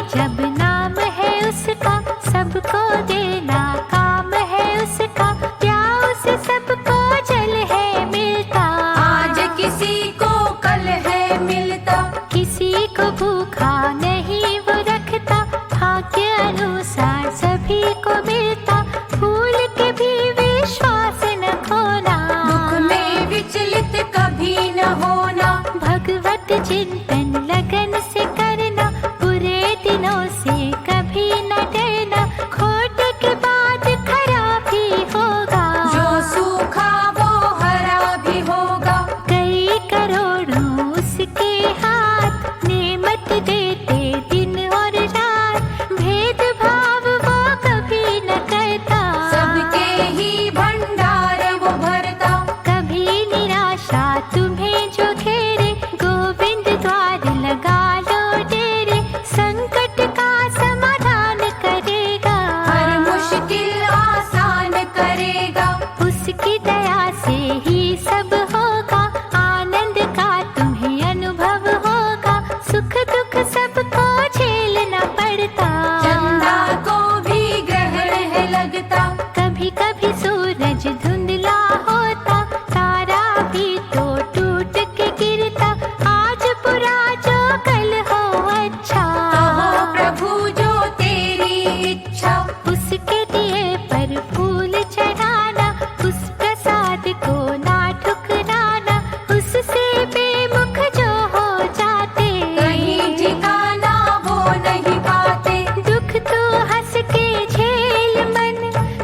जब नाम है उसका, सबको देना काम है उसका, क्या उसे सबको जल है मिलता। आज किसी को कल है मिलता, किसी को भूखा नहीं वो रखता, भाग्य अनुसार सभी को मिलता। भूल के भी विश्वास न खोना, दुख में विचलित कभी न होना। भगवत चिंतन लगन से करना, बुरे दिनों से कभी न डरना। खोट के बाद खरा भी होगा, जो सूखा वो हरा भी होगा। कई करोड़ों उसके हाथ, नेमत देते दिन और रात। भेदभाव वो कभी न करता, सबके ही भंडार वो भरता। कभी निराशा तुम्हें जो घेरे, गोविंद द्वार लगा लो डेरे। संकट का समाधान करेगा, हर मुश्किल आसान करेगा। उसकी दया से ही सब होगा, आनंद का तुम्हें अनुभव होगा। सुख दुख सबको झेलना पड़ता, चंदा को भी ग्रहण है लगता। कभी कभी सूरज धुंधला होता, तारा भी तो टूट के गिरता। आज बुरा जो कल हो अच्छा, कहो प्रभु जो तेरी इच्छा। उसके दिए पर फूल चढ़ाना, उस प्रसाद को ना ठुकराना। उससे बेमुख जो हो जाते, कहीं ठिकाना वो नहीं पाते। दुख तो हंस के झेल मन,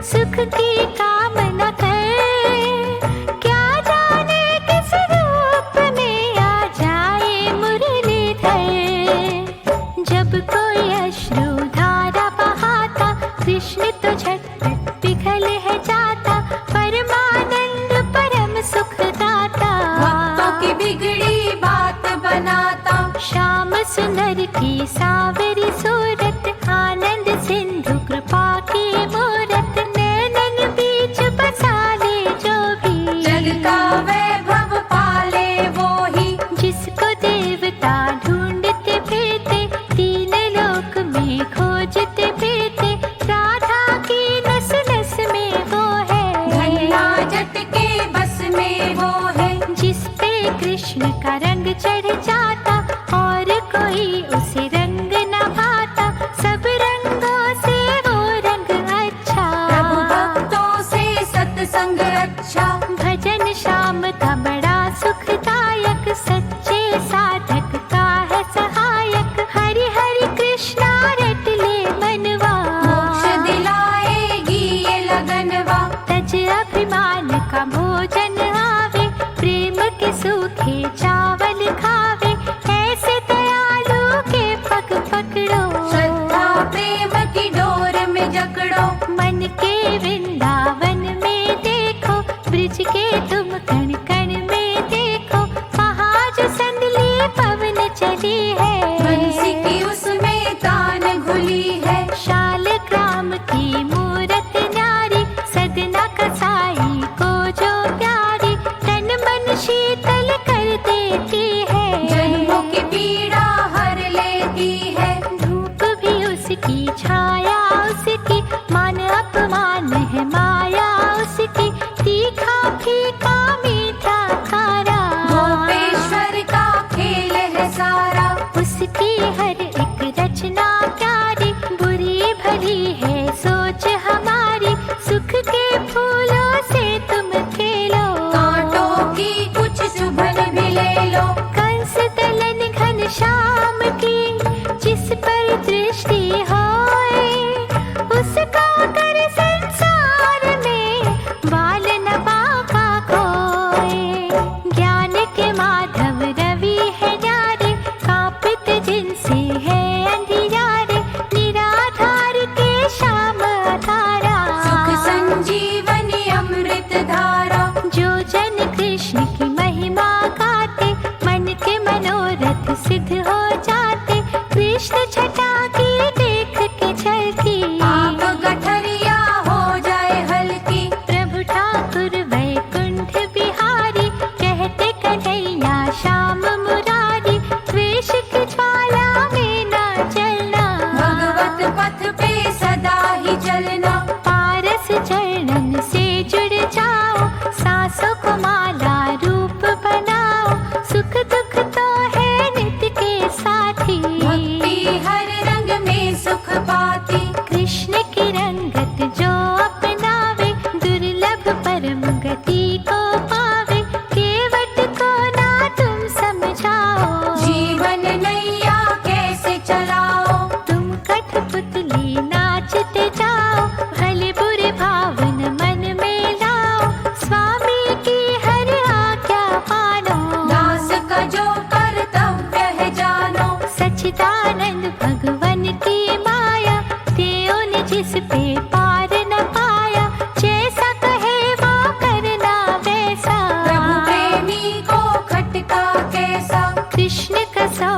सुख की कामना कर। क्या जाने किस रूप में आ जाए मुरलीधर। जब कोई अश्रु धारा बहाता, कृष्ण तो झटपट पिघल है जाता। परमानंद परम सुख दाता, भक्तों की बिगड़ी बात बनाता। श्याम सुंदर की सावरी सूरत, आनंद सिंधु कृपा की मूरत। नैनन बीच बसा ले जो भी, जग का वैभव पाले वो ही। जिसको देवता ढूंढते फिरते, तीन लोक में खोजते फिरते। राधा की नस नस में वो है, धन्ना जट के बस में वो है। जिस पे कृष्ण का रंग चढ़ जाता, और कोई उसे रंग न भाता। सब रंगों से वो रंग अच्छा, प्रभु भक्तों से सत्संग अच्छा। भजन श्याम का बड़ा सुखदायक, सच्चे साधक का है सहायक। हरि हरि कृष्णा रट ले मनवा, मोक्ष दिलाएगी ये लगनवा। तज अभिमान का भोजन आवे, प्रेम के सूखे चावल खावे। ऐसे दयालु के पग पकड़ो, श्रद्धा प्रेम की डोर में जकड़ो। मन के वृंदावन में देखो, ब्रिज के तुम कण कण में देखो। वहाँ जो संदली पवन चली है, बंसी की उसमें तान घुली है। शाल ग्राम की मूरत न्यारी, सदना कसाई को जो प्यारी। तन मन शीतल कर देती है, जन्मों की पीड़ा हर लेती है। धूप भी उसकी छाया उसकी, मान अपमान है माया उसकी। तीखा फीका मीठा खारा, गोपेश्वर का खेल है सारा। उसकी हर एक रचना प्यारी। बुरी भली है सोच हमारी, सुख के फूलों से तुम खेलो। कांटों की कुछ चुभन भी ले लो। कंस दलन घन श्याम की, जिस पर दृष्टि होए, उसका कर संसार में बाल न बाका खोए। ज्ञान के माधव रवि है न्यारे, कांपित जिनसे है अंधियारे। निराधार के श्याम अधारा, सुख संजीवनी अमृत धारा। जो जन कृष्ण की महिमा गाते, मन के मनोरथ सिद्ध हो जाते।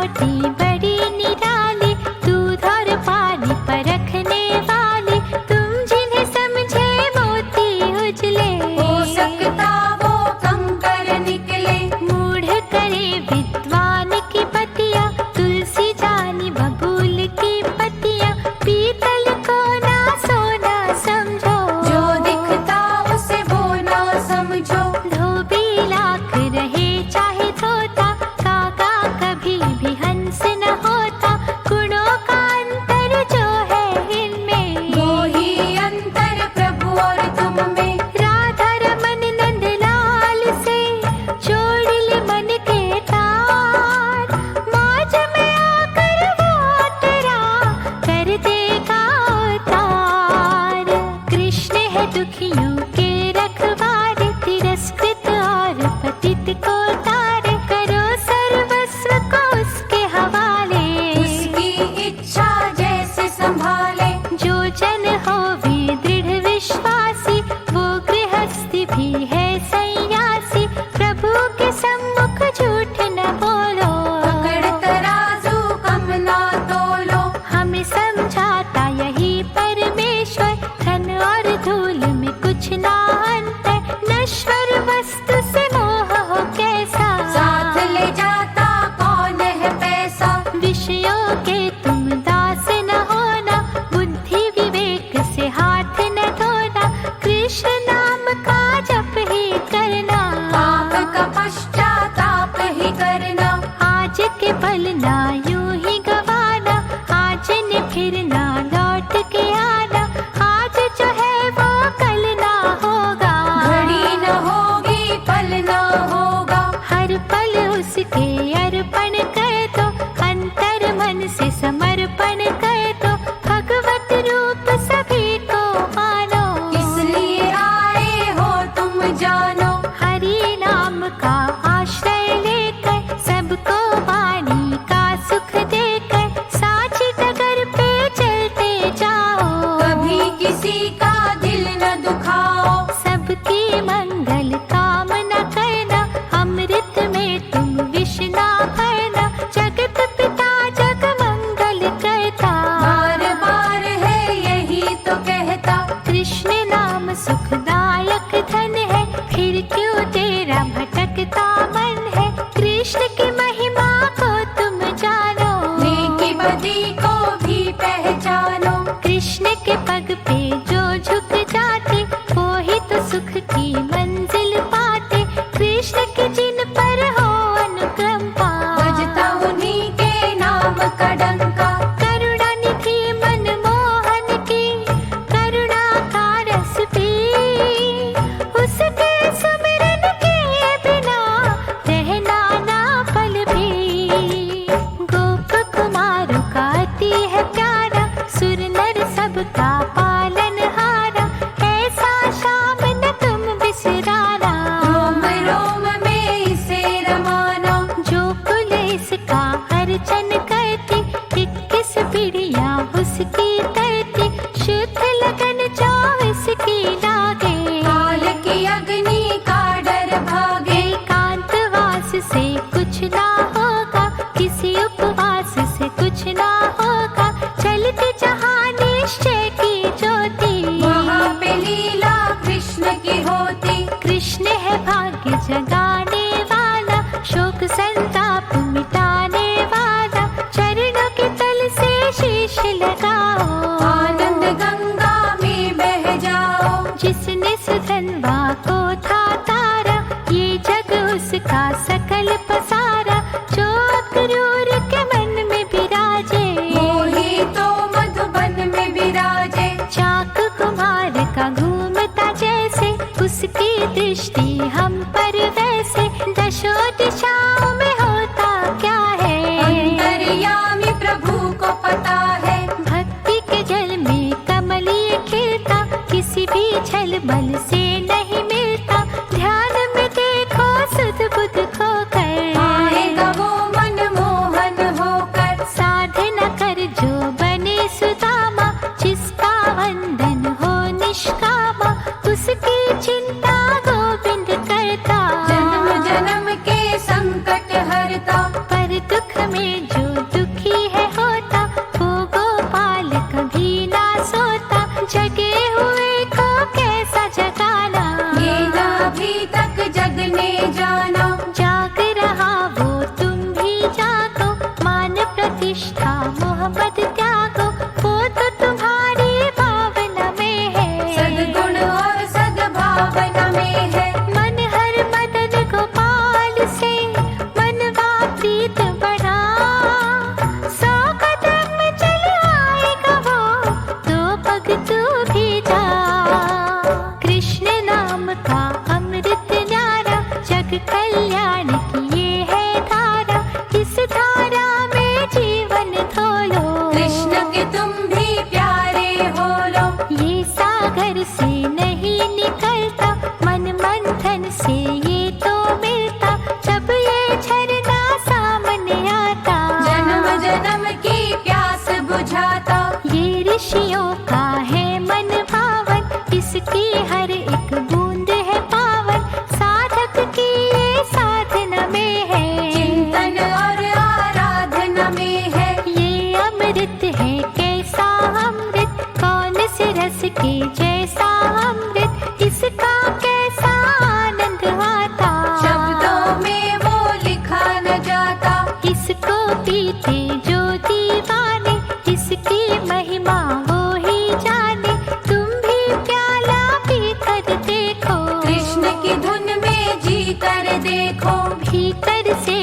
सजावटी बड़ी निराली, दूध और पानी परखने वाली, तुम जिन्हें समझे मोती उजले। हो सकता वो कंकर निकले, मूढ़ करे विद्वान की पतिया, तुलसी जानी बबूल की पतिया, पीतल को ना सोना समझो, जो दिखता उसे वो ना समझो। धोबी लाख रहे चाहे धोता, काका कभी भी हंस न होता, गुणों का अंतर जो है इनमें, वो ही अंतर प्रभु और तुम में। राधा रमन नंदलाल से जोड़ ले मन के तार, मौज में आकर वो तेरा कर देगा उतार। कृष्ण है दुखियों के रखवारे, तिरस्कृत और पतित को तारे, करो सर्वस्व को उसके हवाले, उसकी इच्छा जैसे संभाले। जो जन हो वे दृढ़ विश्वासी, वो गृहस्थी भी है सन्यासी, प्रभु के सम्मुख झूठ न बोलो, पकड़ तराजू कम ना तोलो। हमें समझाता यही परमेश्वर, धन और धूल में कुछ ना अंतर, नश्वर वस्तु से मोह हो कैसा, साथ ले जाता कौन है पैसा। विषयों के तुम दास न होना, बुद्धि विवेक से हाथ न धोना, कृष्ण नाम का जप ही करना, पाप का पश्चाताप ही करना। आज के पल ना यूं ही गवाना, आज ने फिर ना लौट के आना, आज जो है वो कल ना होगा, घड़ी न होगी पल न होगा। हर पल उसके अर्पण कर दो, अंतर मन से समर्पण कर दो, भगवत रूप सभी को मानो, इसलिए आए हो तुम जानो। हरि नाम का आश्रय लेकर, सबको वाणी का सुख देकर, साची डगर पे चलते जाओ, कभी किसी का दिल न दुखाओ। सबकी मंगल कामना करना, अमृत में तुम विष ना भरना, जगत पिता जग मंगल करता, बार बार है यही तो कहता। कृष्ण नाम सुखदायक धन है, फिर क्यों तेरा भटकता मन है, कृष्ण की महिमा को तुम जानो, नेकी बदी को भी पहचानो। कृष्ण के पग पे जो झुक जाते, वो ही तो सुख की मंजिल पाते, कृष्ण के जिन पर हो अनुकंपा, बजता उन्हीं के नाम का डंका। करुणा निधि मनमोहन की, करुणा का रस पी, उसके सुमिरन के बिना रहना ना पल भी, गोप कुमारों का अति है प्यारा, सुर नर सबका पालन हारा, ऐसा शाम न तुम बिसराना, रोम रोम में इसे रमाना। जो कुल इसका अर्चन करती, 21 पीढ़ियां उसकी तरती, शुद्ध लगन 24 की लागे, काल की अग्नि का डर भागे। एकांतवास से कुछ ना होगा, किसी उपवास से कुछ ना होगा, चलती जहाँ निश्चय की ज्योति, वहाँ पे लीला कृष्ण की होती। कृष्ण है भाग्य जगाने वाला, शोक संताप मिटाने वाला, चरणों के तल से शीश लगाओ, आनंद गंगा में बह जाओ। जिसने सुधनवा को था तारा, ये जग उसका सकल पसारा, जो अक्रूर के मन में विराजे, वो ही तो मधुबन में विराजे। चाक कुमार का घूमता जैसे, उसकी दृष्टि हम पर वैसे, दशों दिशाओं में होता क्या है, अंतर्यामी प्रभु को पता है। भक्ति के जल में कमलीय खिलता, किसी भी छल बल से नहीं मिलता, ध्यान में देखो सुध बुध खोकर, आएगा वो मनमोहन होकर। साधना कर जो बने सुदामा, जिसका वंदन हो निष्कामा, उसकी चिंता गोविंद करता, जन्म जन्म के संकट कल्याण की ये है धारा, इस धारा में जीवन धोलो। कृष्ण के तुम भी प्यारे हो लो। ये सागर से नहीं निकलता, मन मंथन से ये तो मिलता, जब ये झरना सामने आता। जन्म जन्म की प्यास बुझाता। ये ऋषियों का है मन भावन, इसकी हर एक बूंद है पावन, साधक की ये साधना में है। चिंतन और आराधना में है। ये अमृत है कैसा अमृत, कौन से रस के जैसा अमृत, इसका कैसा आनंद आता। शब्दों में वो लिखा न जाता। इसको पीते जो दीवाने, इसकी महिमा वो ही जाने, तुम भी प्याला पी कर देखो। कृष्ण की धुन में जी कर देखो। भीतर से